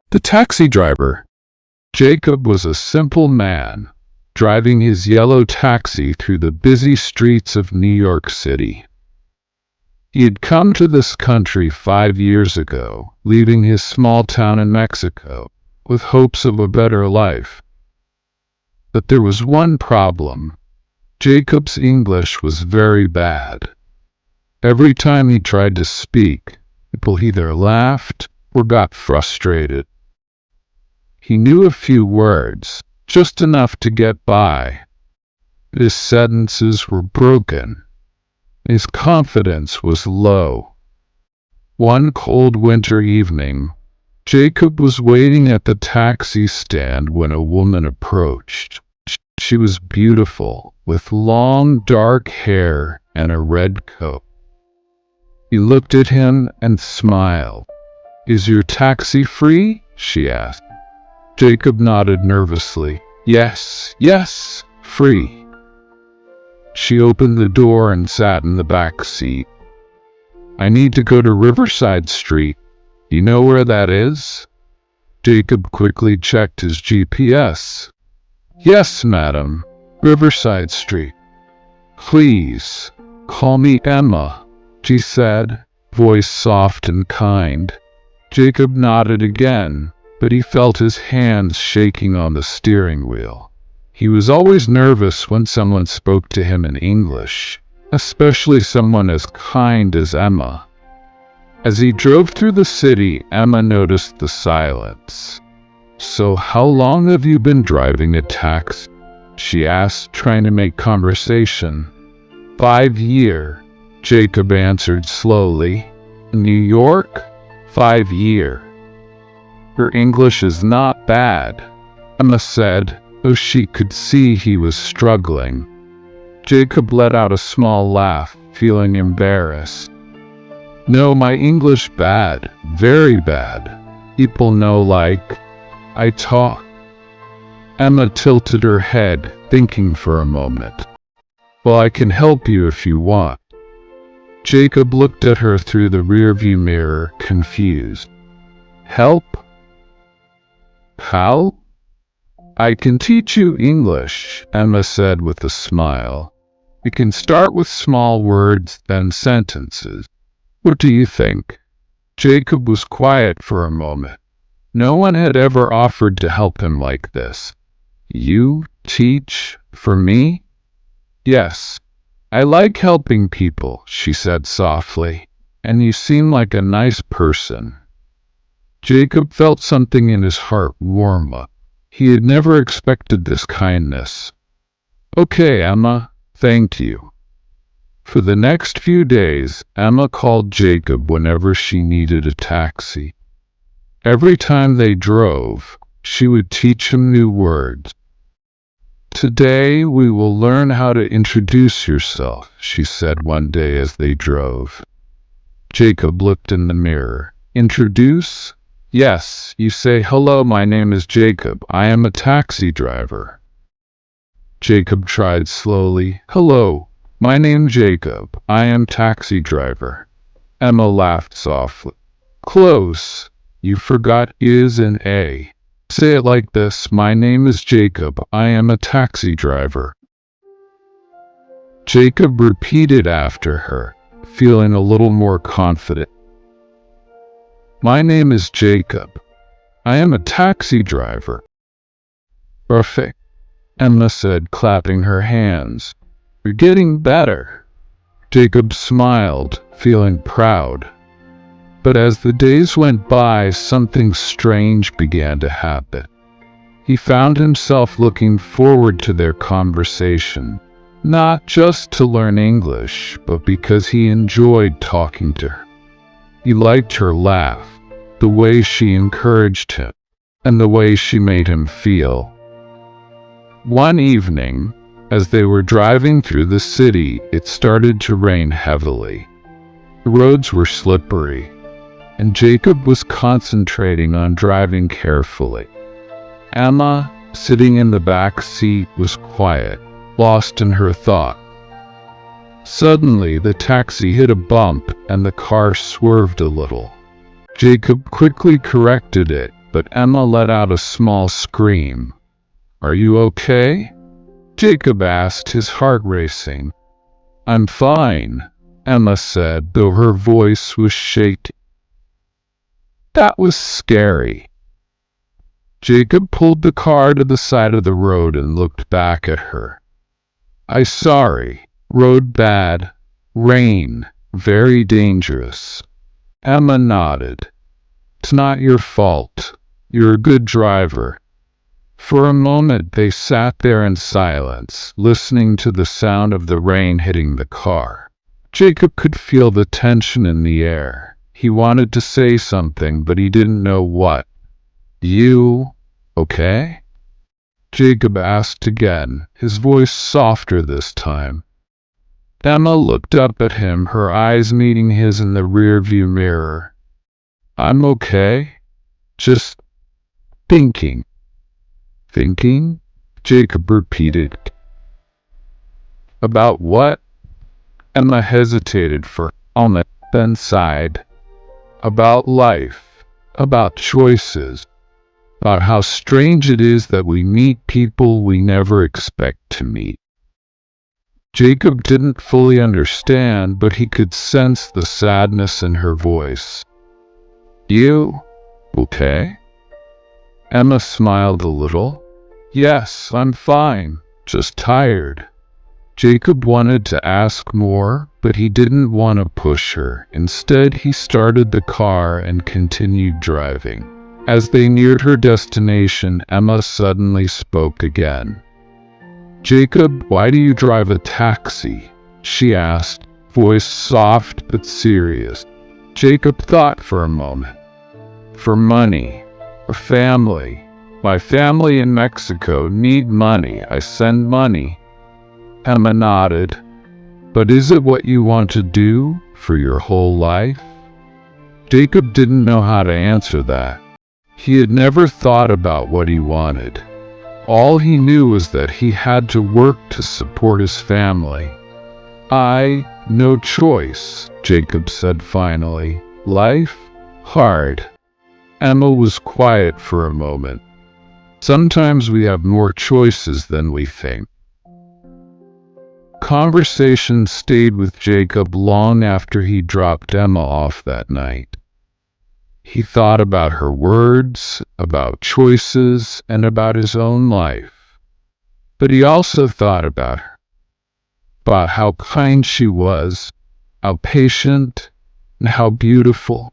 The taxi driver. Jacob was a simple man, driving his yellow taxi through the busy streets of New York City. He had come to this country 5 years ago, leaving his small town in Mexico, with hopes of a better life. But there was one problem. Jacob's English was very bad. Every time he tried to speak, people either laughed or got frustrated. He knew a few words, just enough to get by. His sentences were broken. His confidence was low. One cold winter evening, Jacob was waiting at the taxi stand when a woman approached. She was beautiful, with long dark hair and a red coat. He looked at him and smiled. "Is your taxi free?" she asked. Jacob nodded nervously. Yes, free." She opened the door and sat in the back seat. "I need to go to Riverside Street. Do you know where that is?" Jacob quickly checked his GPS. "Yes, madam, Riverside Street." "Please, call me Emma," she said, voice soft and kind. Jacob nodded again, but he felt his hands shaking on the steering wheel. He was always nervous when someone spoke to him in English, especially someone as kind as Emma. As he drove through the city, Emma noticed the silence. "So how long have you been driving a taxi?" she asked, trying to make conversation. 5 years, Jacob answered slowly. "New York? 5 years. Your English is not bad," Emma said, though she could see he was struggling. Jacob let out a small laugh, feeling embarrassed. "No, my English bad, very bad. People know like I talk." Emma tilted her head, thinking for a moment. "Well, I can help you if you want." Jacob looked at her through the rearview mirror, confused. "Help? How?" "I can teach you English," Emma said with a smile. "We can start with small words, then sentences. What do you think?" Jacob was quiet for a moment. No one had ever offered to help him like this. "You teach for me?" "Yes. I like helping people," she said softly, "and you seem like a nice person." Jacob felt something in his heart warm up. He had never expected this kindness. "Okay, Emma, thank you." For the next few days, Emma called Jacob whenever she needed a taxi. Every time they drove, she would teach him new words. "Today we will learn how to introduce yourself," she said one day as they drove. Jacob looked in the mirror. "Introduce? Yes, you say, 'Hello, my name is Jacob. I am a taxi driver.'" Jacob tried slowly. "Hello, my name's Jacob. I am taxi driver." Emma laughed softly. "Close. You forgot is an A. Say it like this: 'My name is Jacob. I am a taxi driver.'" Jacob repeated after her, feeling a little more confident. "My name is Jacob. I am a taxi driver." "Perfect," Emma said, clapping her hands. "You're getting better." Jacob smiled, feeling proud. But as the days went by, something strange began to happen. He found himself looking forward to their conversation, not just to learn English, but because he enjoyed talking to her. He liked her laugh, the way she encouraged him, and the way she made him feel. One evening, as they were driving through the city, it started to rain heavily. The roads were slippery, and Jacob was concentrating on driving carefully. Emma, sitting in the back seat, was quiet, lost in her thought. Suddenly, the taxi hit a bump and the car swerved a little. Jacob quickly corrected it, but Emma let out a small scream. "Are you okay?" Jacob asked, his heart racing. "I'm fine," Emma said, though her voice was shaky. That was scary. Jacob pulled the car to the side of the road and looked back at her. "I'm sorry. Road bad. Rain. Very dangerous." Emma nodded. "It's not your fault. You're a good driver." For a moment they sat there in silence, listening to the sound of the rain hitting the car. Jacob could feel the tension in the air. He wanted to say something, but he didn't know what. "You okay?" Jacob asked again, his voice softer this time. Emma looked up at him, her eyes meeting his in the rearview mirror. "I'm okay. Just thinking." "Thinking?" Jacob repeated. "About what?" Emma hesitated for a moment, then sighed. "About life. About choices. About how strange it is that we meet people we never expect to meet." Jacob didn't fully understand, but he could sense the sadness in her voice. "You okay?" Emma smiled a little. "Yes, I'm fine. Just tired." Jacob wanted to ask more, but he didn't want to push her. Instead, he started the car and continued driving. As they neared her destination, Emma suddenly spoke again. "Jacob, why do you drive a taxi?" she asked, voice soft but serious. Jacob thought for a moment. "For money. For family. My family in Mexico need money. I send money." Emma nodded. "But is it what you want to do for your whole life?" Jacob didn't know how to answer that. He had never thought about what he wanted. All he knew was that he had to work to support his family. No choice," Jacob said finally. "Life? Hard." Emma was quiet for a moment. "Sometimes we have more choices than we think." Conversation stayed with Jacob long after he dropped Emma off that night. He thought about her words, about choices, and about his own life. But he also thought about her, about how kind she was, how patient, and how beautiful.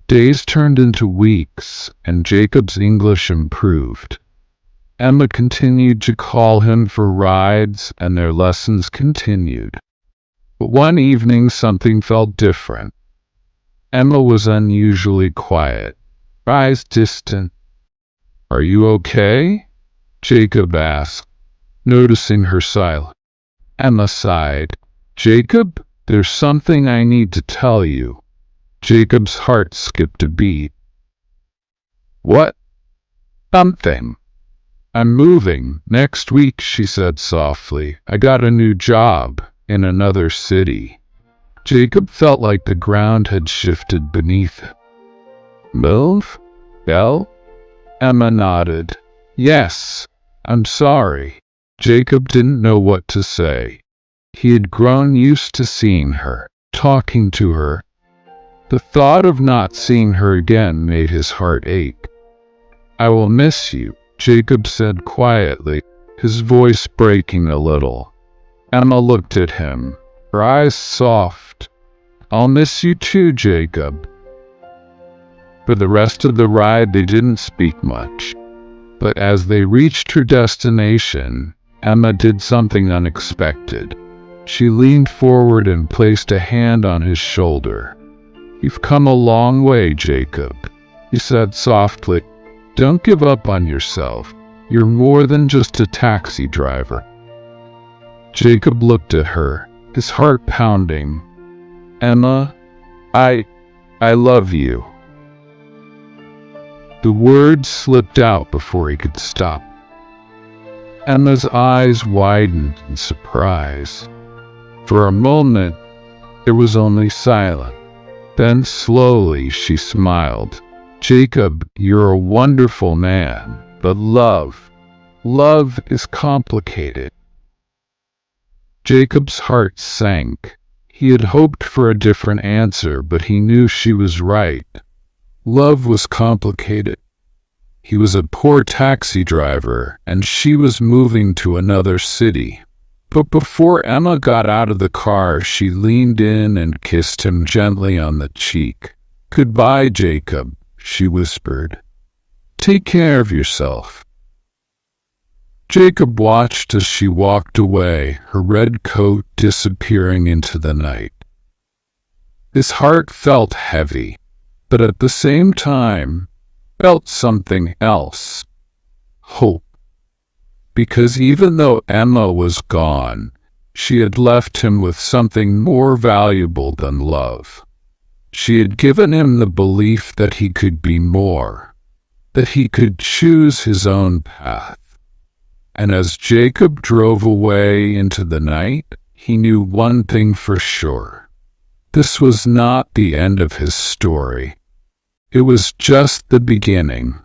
Days turned into weeks, and Jacob's English improved. Emma continued to call him for rides, and their lessons continued. But one evening something felt different. Emma was unusually quiet, her eyes distant. "Are you okay?" Jacob asked, noticing her silence. Emma sighed. "Jacob, there's something I need to tell you." Jacob's heart skipped a beat. "What?" "Something. I'm moving next week," she said softly. "I got a new job in another city." Jacob felt like the ground had shifted beneath him. "Move? Belle?" Emma nodded. "Yes. I'm sorry." Jacob didn't know what to say. He had grown used to seeing her, talking to her. The thought of not seeing her again made his heart ache. "I will miss you," Jacob said quietly, his voice breaking a little. Emma looked at him, her eyes soft. "I'll miss you too, Jacob." For the rest of the ride they didn't speak much. But as they reached her destination, Emma did something unexpected. She leaned forward and placed a hand on his shoulder. "You've come a long way, Jacob," he said softly. "Don't give up on yourself. You're more than just a taxi driver." Jacob looked at her, his heart pounding. "Emma, I love you." The words slipped out before he could stop. Emma's eyes widened in surprise. For a moment, there was only silence. Then slowly she smiled. Jacob, you're a wonderful man, but love is complicated. Jacob's heart sank. He had hoped for a different answer, but he knew she was right. Love was complicated. He was a poor taxi driver, and she was moving to another city. But before Emma got out of the car, she leaned in and kissed him gently on the cheek. "Goodbye, Jacob," she whispered. "Take care of yourself." Jacob watched as she walked away, her red coat disappearing into the night. His heart felt heavy, but at the same time, felt something else. Hope. Because even though Emma was gone, she had left him with something more valuable than love. She had given him the belief that he could be more, that he could choose his own path. And as Jacob drove away into the night, he knew one thing for sure. This was not the end of his story. It was just the beginning.